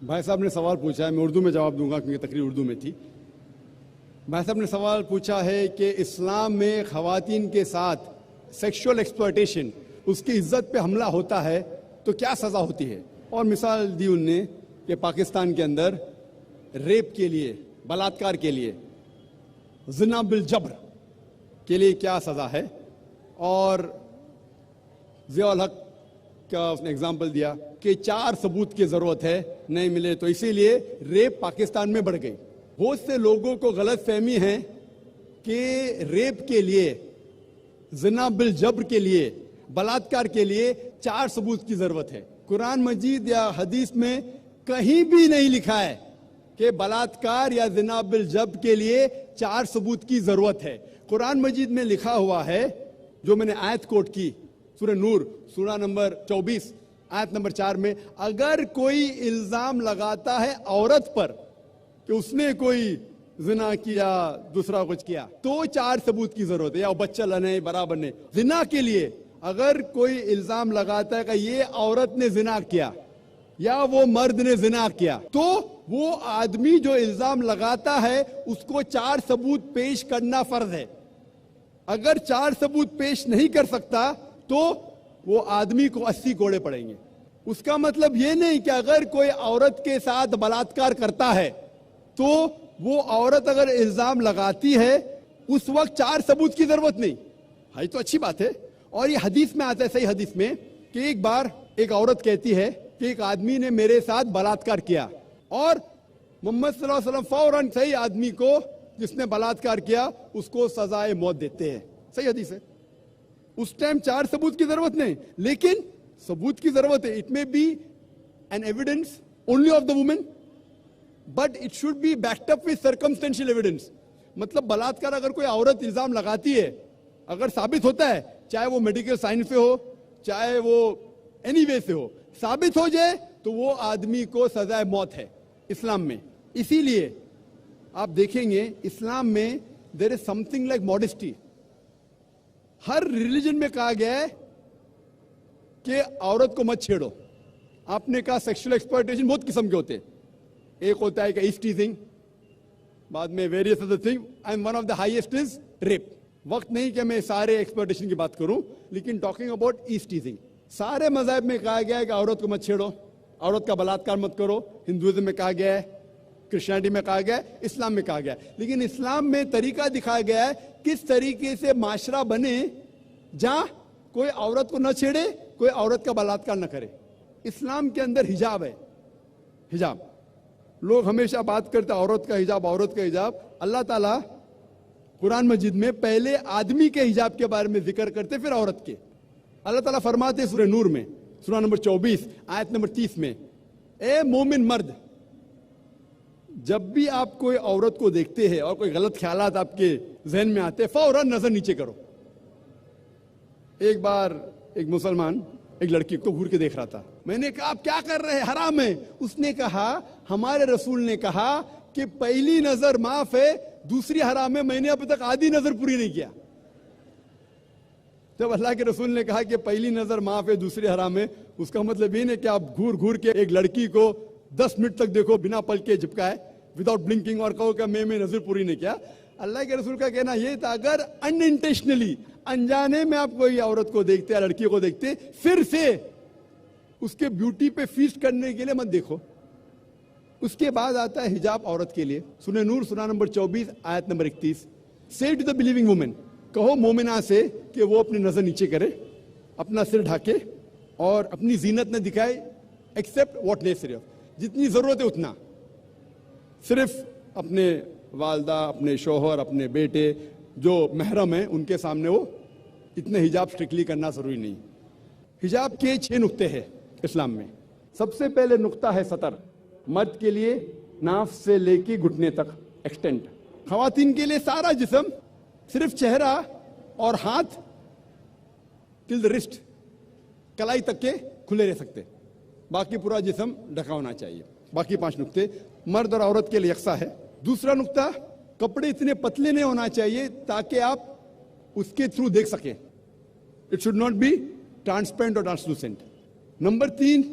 भाई साहब ने सवाल पूछा है, मैं उर्दू में जवाब दूंगा क्योंकि तकरीर उर्दू में थी। भाई साहब ने सवाल पूछा है कि इस्लाम में ख़वातीन के साथ सेक्सुअल एक्सप्लॉयटेशन, उसकी इज्जत पे हमला होता है तो क्या सज़ा होती है। और मिसाल दी उनने कि पाकिस्तान के अंदर रेप के लिए, बलात्कार के लिए, ज़िना बिल जबर के लिए क्या सज़ा है। और ज़ियाउल हक का उसने एग्जाम्पल दिया कि 4 सबूत की ज़रूरत है, नहीं मिले तो इसीलिए रेप पाकिस्तान में बढ़ गई। बहुत से लोगों को गलत फहमी है कि रेप के लिए, ज़िना बिल जबर के लिए, बलात्कार के लिए 4 सबूत की ज़रूरत है। कुरान मजीद या हदीस में कहीं भी नहीं लिखा है कि बलात्कार या ज़िना बिल जबर के लिए 4 सबूत की ज़रूरत है। कुरान मजीद में लिखा हुआ है, जो मैंने आयत कोट की, सूरह नूर सूरा नंबर 24 आयत नंबर 4 में, अगर कोई इल्जाम लगाता है औरत पर कि उसने कोई जिना किया, दूसरा कुछ किया, तो 4 सबूत की जरूरत है, या बच्चा लने बराबर ने। जिना के लिए अगर कोई इल्जाम लगाता है कि ये औरत ने जिना किया या वो मर्द ने जिना किया, तो वो आदमी जो इल्जाम लगाता है उसको 4 सबूत पेश करना फर्ज है। अगर 4 सबूत पेश नहीं कर सकता तो वो आदमी को 80 कोड़े पड़ेंगे। उसका मतलब ये नहीं कि अगर कोई औरत के साथ बलात्कार करता है तो वो औरत अगर इल्जाम लगाती है उस वक्त 4 सबूत की जरूरत नहीं है, तो अच्छी बात है। और ये हदीस में आता है, सही हदीस में, कि एक बार एक औरत कहती है कि एक आदमी ने मेरे साथ बलात्कार किया, और मोहम्मद सल्लल्लाहु अलैहि वसल्लम फौरन सही आदमी को जिसने बलात्कार किया उसको सजाए मौत देते हैं। सही हदीस है। उस टाइम 4 सबूत की जरूरत नहीं, लेकिन सबूत की जरूरत है। It may be an evidence only of the women, but it should be backed up with circumstantial evidence. मतलब बलात्कार अगर कोई औरत इल्जाम लगाती है, अगर साबित होता है, चाहे वो मेडिकल साइंस से हो, चाहे वो एनी वे से हो, साबित हो जाए तो वो आदमी को सजाए मौत है इस्लाम में। इसीलिए आप देखेंगे इस्लाम में there is something like modesty. हर रिलीजन में कहा गया है कि औरत को मत छेड़ो। आपने कहा सेक्सुअल एक्सप्लॉयटेशन बहुत किस्म के होते हैं। एक होता है कि ईज टीजिंग, बाद में various other thing, and one of the highest is rape. वक्त नहीं कि मैं सारे एक्सप्लॉयटेशन की बात करूं, लेकिन टॉकिंग अबाउट ईज टीजिंग, सारे मज़हब में कहा गया है कि औरत को मत छेड़ो, औरत का बलात्कार मत करो। हिंदुइज्म में कहा गया है, क्रिश्चियनिटी में कहा गया है, इस्लाम में कहा गया है। लेकिन इस्लाम में तरीका दिखाया गया है किस तरीके से माशरा बने जहां कोई औरत को न छेड़े, कोई औरत का बलात्कार न करे। इस्लाम के अंदर हिजाब है। हिजाब, लोग हमेशा बात करते औरत का हिजाब, औरत का हिजाब। अल्लाह ताला कुरान मजीद में पहले आदमी के हिजाब के बारे में जिक्र करते, फिर औरत के। अल्लाह ताला फरमाते सूरह नूर में सूरा नंबर 24 आयत नंबर 30 में, ए मोमिन मर्द, जब भी आप कोई औरत को देखते हैं और कोई गलत ख्यालात आपके जहन में आते हैं, फौरन नजर नीचे करो। एक बार एक मुसलमान एक लड़की को घूर के देख रहा था। मैंने कहा आप क्या कर रहे हैं, हराम है। उसने कहा हमारे रसूल ने कहा कि पहली नजर माफ है, दूसरी हराम है, मैंने अभी तक आधी नजर पूरी नहीं किया। जब अल्लाह के रसूल ने कहा कि पहली नजर माफ है, दूसरी हराम है, उसका मतलब ये नहीं कि आप घूर घूर के एक लड़की को 10 मिनट तक देखो बिना पल के झपकाए, विदाउट ब्लिंकिंग, और कहो कि मैं नजर पूरी नहीं किया। अल्लाह के रसूल का कहना यह था अगर अनइंटेंशनली, अनजाने में आप कोई औरत को देखते या लड़की को देखते, फिर से उसके ब्यूटी पे फीस्ट करने के लिए मत देखो। उसके बाद आता है हिजाब औरत के लिए। सूरह नूर सूरा नंबर 24 आयत नंबर 31, से टू द बिलीविंग वुमेन, कहो मोमिना से कि वो अपनी नजर नीचे करे, अपना सिर ढाके और अपनी जीनत न दिखाए, एक्सेप्ट व्हाट नेसेसरी, जितनी जरूरत है उतना। सिर्फ अपने वालदा, अपने शोहर, अपने बेटे जो महरम है उनके सामने वो इतने हिजाब स्ट्रिक्टली करना जरूरी नहीं। हिजाब के 6 नुक्ते हैं इस्लाम में। सबसे पहले नुक्ता है सतर। मर्द के लिए नाफ से लेके घुटने तक एक्सटेंट, खवातीन के लिए सारा जिस्म, सिर्फ चेहरा और हाथ टिल द रिस्ट, कलाई तक के खुले रह सकते, बाकी पूरा जिस्म ढका होना चाहिए। बाकी 5 नुक्ते मर्द और औरत के लिए यकसा है। दूसरा नुक्ता, कपड़े इतने पतले नहीं होना चाहिए ताकि आप उसके थ्रू देख सकें। It should not be transparent और ट्रांसलूसेंट। नंबर 3,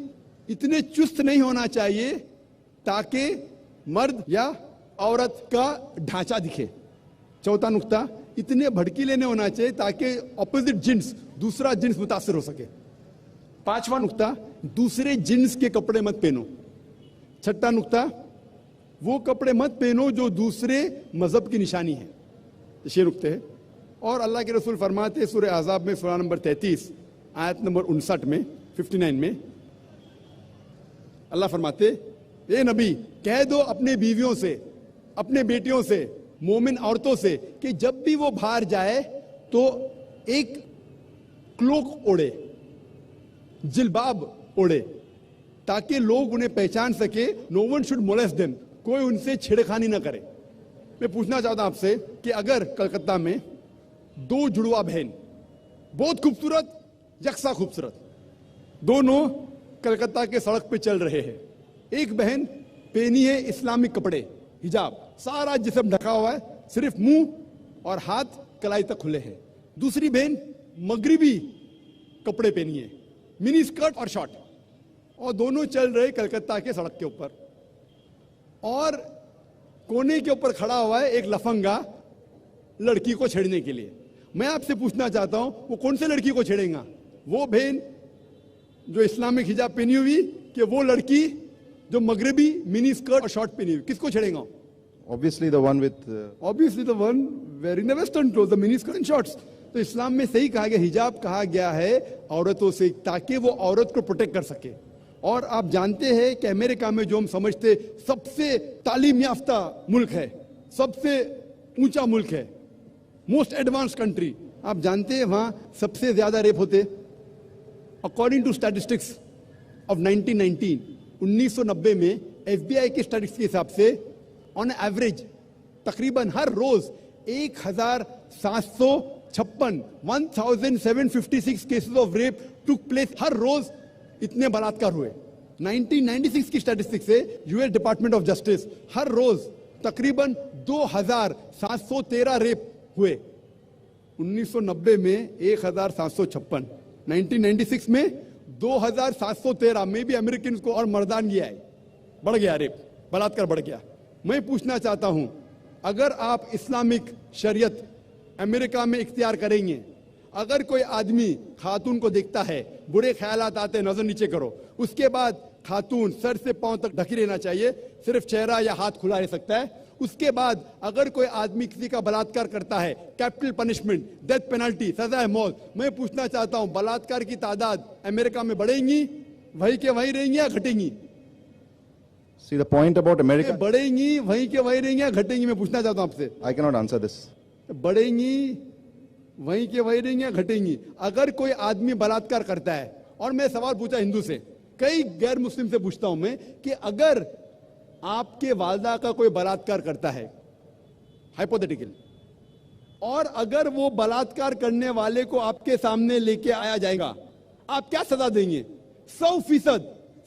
इतने चुस्त नहीं होना चाहिए ताकि मर्द या औरत का ढांचा दिखे। चौथा नुक्ता, इतने भड़कीले नहीं होना चाहिए ताकि ऑपोजिट जिन्स, दूसरा जिन्स मुतासिर हो सके। पांचवा नुक्ता, दूसरे जिन्स के कपड़े मत पहनो। छठा नुक्ता, वो कपड़े मत पहनो जो दूसरे मजहब की निशानी है। ये नुक्ते हैं। और अल्लाह के रसूल फरमाते सूरह अहज़ाब में सूरा नंबर 33 आयत नंबर 59 में 59 में अल्लाह फरमाते, ए नबी कह दो अपने बीवियों से, अपने बेटियों से, मोमिन औरतों से कि जब भी वो बाहर जाए तो एक क्लोक ओढ़े, जिलबाब ओढ़े, ताकि लोग उन्हें पहचान सके। No one should molest them, कोई उनसे छेड़खानी ना करे। मैं पूछना चाहता हूं आपसे कि अगर कलकत्ता में दो जुड़वा बहन, बहुत खूबसूरत, यकसा खूबसूरत, दोनों कलकत्ता के सड़क पे चल रहे हैं, एक बहन पहनी है इस्लामिक कपड़े, हिजाब, सारा जिस्म ढका हुआ है, सिर्फ मुंह और हाथ कलाई तक खुले हैं। दूसरी बहन मगरिबी कपड़े पहनी है, मिनी स्कर्ट और शॉर्ट, और दोनों चल रहे कलकत्ता के सड़क के ऊपर। और कोने के ऊपर खड़ा हुआ है एक लफंगा लड़की को छेड़ने के लिए। मैं आपसे पूछना चाहता हूं, वो कौन से लड़की को छेड़ेगा? वो बहन जो इस्लामिक हिजाब पहनी हुई कि वो लड़की जो मगरिबी मिनी स्कर्ट और शॉर्ट पहनी हुई? किसको छेड़ेगा? Obviously the one with Obviously the one wearing the western clothes, the mini skirt and shorts. तो इस्लाम में सही कहा गया, हिजाब कहा गया है औरतों से ताकि वो औरत को प्रोटेक्ट कर सके। और आप जानते हैं कि अमेरिका में जो हम समझते सबसे तालीम याफ्ता मुल्क है, सबसे ऊंचा मुल्क है, मोस्ट एडवांस कंट्री, आप जानते हैं वहां सबसे ज्यादा रेप होते। अकॉर्डिंग टू स्टैटिस्टिक्स ऑफ 1990 में FBI की स्टैटिस्टिक्स के हिसाब से ऑन एवरेज तकरीबन हर रोज 1756 cases of rape took place. हर रोज इतने बलात्कार हुए। 1996 की स्टैटिस्टिक्स से US डिपार्टमेंट ऑफ जस्टिस हर रोज तकरीबन 2713 रेप हुए। 1990 में 1756, 1996 में 2713 में भी अमेरिकन को और मर्दानगी आई, बढ़ गया रेप, बलात्कार बढ़ गया। मैं पूछना चाहता हूं, अगर आप इस्लामिक शरीयत अमेरिका में इख्तियार करेंगे, अगर कोई आदमी खातून को देखता है, बुरे ख्यालात आते, नजर नीचे करो, उसके बाद खातून सर से पांव तक ढकी रहना चाहिए, सिर्फ चेहरा या हाथ खुला रह सकता है। उसके बाद अगर कोई आदमी किसी का बलात्कार करता है, कैपिटल पनिशमेंट, डेथ पेनल्टी, सजा है मौत। मैं पूछना चाहता हूं, बलात्कार की तादाद अमेरिका में बढ़ेंगी, वहीं के वहीं रहेंगी या घटेंगी? See the point about America. बढ़ेंगी, वहीं के वहीं रहेंगी या घटेंगी? मैं पूछना चाहता हूं आपसे। I cannot answer this. बढ़ेंगी, वहीं के वहीं रहेंगी या घटेंगी? अगर कोई आदमी बलात्कार करता है, और मैं सवाल पूछा हिंदू से, कई गैर मुस्लिम से पूछता हूं मैं कि अगर आपके वालदा का कोई बलात्कार करता है, हाइपोथेटिकल, और अगर वो बलात्कार करने वाले को आपके सामने लेके आया जाएगा, आप क्या सजा देंगे? 100%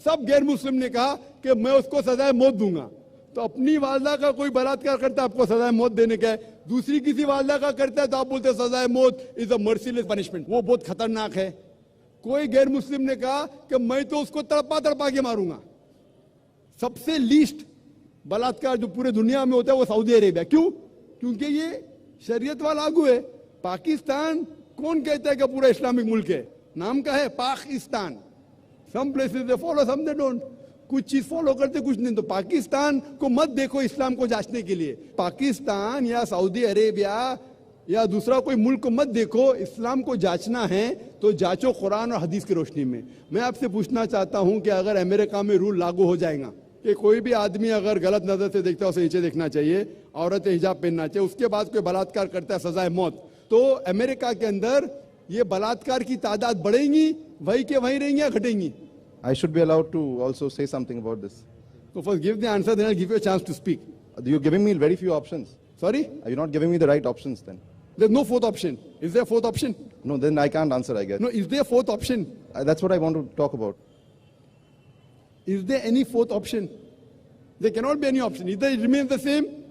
सब गैर मुस्लिम ने कहा कि मैं उसको सजाए मौत दूंगा। तो अपनी वालदा का कोई बलात्कार करता है, आपको सजाए मौत देने का है। दूसरी किसी वालदा का करता है तो आप बोलते हैं सजाए मौत इज अ मर्सीलेस पनिशमेंट, वो बहुत खतरनाक है। कोई गैर मुस्लिम ने कहा कि मैं तो उसको तड़पा तड़पा के मारूंगा। सबसे लीस्ट बलात्कार जो पूरे दुनिया में होता है वो सऊदी अरेबिया। क्यों? क्योंकि ये शरीयत वाला लागू है। पाकिस्तान कौन कहता है कि पूरा इस्लामिक मुल्क है? नाम का है Pakistan. Some places they follow, some they don't. कुछ चीज फॉलो करते, कुछ नहीं। तो पाकिस्तान को मत देखो इस्लाम को जांचने के लिए। पाकिस्तान या सऊदी अरेबिया या दूसरा कोई मुल्क को मत देखो। इस्लाम को जांचना है तो जांचो कुरान और हदीस की रोशनी में। मैं आपसे पूछना चाहता हूं कि अगर अमेरिका में रूल लागू हो जाएगा कि कोई भी आदमी अगर गलत नजर से देखता है उसे नीचे देखना चाहिए, औरतें हिजाब पहनना चाहिए, उसके बाद कोई बलात्कार करता है सजाए मौत, तो अमेरिका के अंदर ये बलात्कार की तादाद बढ़ेंगी, वही के वहीं रहेंगी या घटेंगी? I should be allowed to also say something about this. So first give the answer, then I'll give you a chance to speak. You're giving me very few options. Sorry? Are you not giving me the right options then? There's no fourth option. Is there a fourth option? No, then I can't answer, I guess. No, is there a fourth option? That's what I want to talk about. Is there any fourth option? There cannot be any option. Either it remains the same,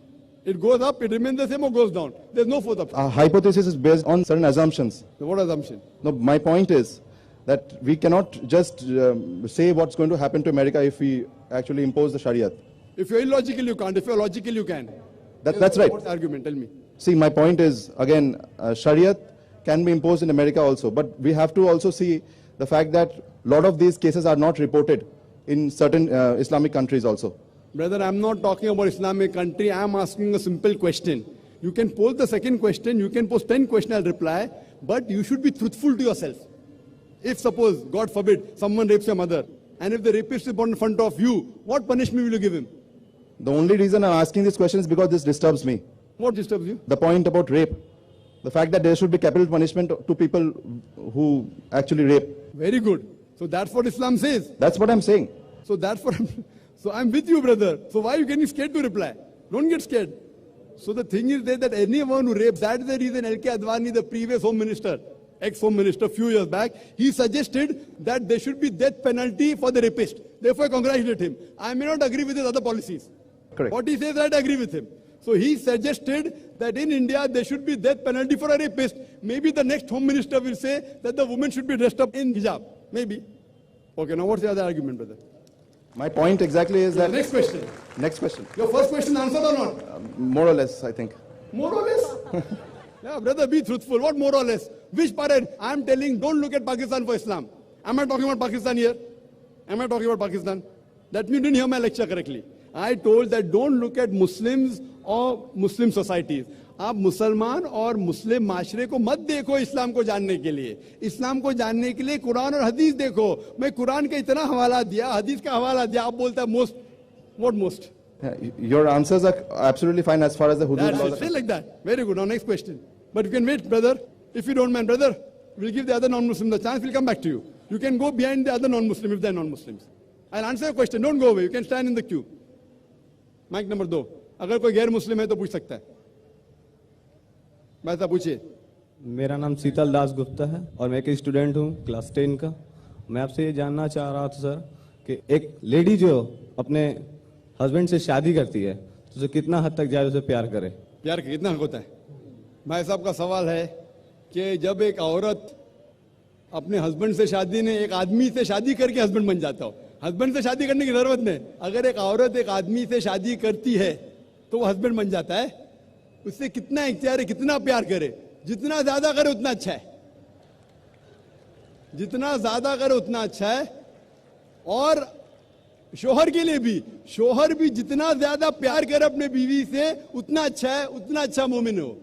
it goes up, it remains the same, or goes down. There's no fourth option. Hypothesis is based on certain assumptions. So what assumption? No, my point is that we cannot just say what's going to happen to America if we actually impose the Shariat. If you're illogical, you can't. If you're logical, you can. That's right. What's the argument? Tell me. See, my point is, again, Shariat can be imposed in America also, but we have to also see the fact that a lot of these cases are not reported in certain Islamic countries also. Brother, I'm not talking about Islamic country. I'm asking a simple question. You can pose the second question. You can pose 10 questions, I'll reply. But you should be truthful to yourself. If suppose, God forbid, someone rapes your mother, and if the rapist is born in front of you, what punishment will you give him? The only reason I'm asking this question is because this disturbs me. What disturbs you? The point about rape. The fact that there should be capital punishment to people who actually rape. Very good. So that's what Islam says. That's what I'm saying. So that's what so I'm with you, brother. So why are you getting scared to reply? Don't get scared. So the thing is that anyone who rapes, that is the reason L.K. Advani, the previous home minister, ex-home minister, few years back, he suggested that there should be death penalty for the rapist. Therefore, I congratulate him. I may not agree with his other policies. Correct. What he says, I agree with him. So he suggested that in India, there should be death penalty for a rapist. Maybe the next home minister will say that the woman should be dressed up in hijab. Maybe. Okay, now what's the other argument, brother? My point exactly is that... Next question. Next question. Your first question answered or not? More or less, I think. More or less? Yeah, brother, be truthful. What more or less? Which parent? I'm telling, don't look at Pakistan for Islam. Am I talking about Pakistan here? Am I talking about Pakistan? That means you didn't hear my lecture correctly. I told that don't look at Muslims or Muslim societies. आप मुसलमान और मुस्लिम माशरे को मत देखो इस्लाम को जानने के लिए. इस्लाम को जानने के लिए कुरान और हदीस देखो. मैं कुरान का इतना हवाला दिया, हदीस का हवाला दिया, आप बोलता है most. What most? Your answers are absolutely fine as far as the hudud That's laws it. Say like that. Very good. Now next question. But you can wait, brother. If you don't mind, brother, we'll give the other non-Muslim the chance. We'll come back to you. You can go behind the other non-Muslim if they're non-Muslims. I'll answer your question. Don't go away. You can stand in the queue. Mic number 2. अगर कोई गैर मुस्लिम है तो पूछ सकता है. भाई साहब पूछिए. मेरा नाम शीतल दास गुप्ता है और मैं एक स्टूडेंट हूँ क्लास 10 का. मैं आपसे ये जानना चाह रहा था सर कि एक लेडी जो अपने हस्बैंड से शादी करती है तो उसे कितना हद तक जाए उसे प्यार करे. प्यार का कितना हक होता है? भाई साहब का सवाल है कि जब एक औरत अपने हस्बैंड से शादी ने एक आदमी से शादी करके हस्बैंड बन जाता हो. हस्बैंड से शादी करने की जरूरत नहीं. अगर एक औरत एक आदमी से शादी करती है तो वो हस्बैंड बन जाता है. उससे कितना इख्तियार है, कितना प्यार करे. जितना ज्यादा करे उतना अच्छा है. जितना ज्यादा करे उतना अच्छा है. और शोहर के लिए भी जितना ज्यादा प्यार करे अपने बीवी से उतना अच्छा है, उतना अच्छा मोमिन हो.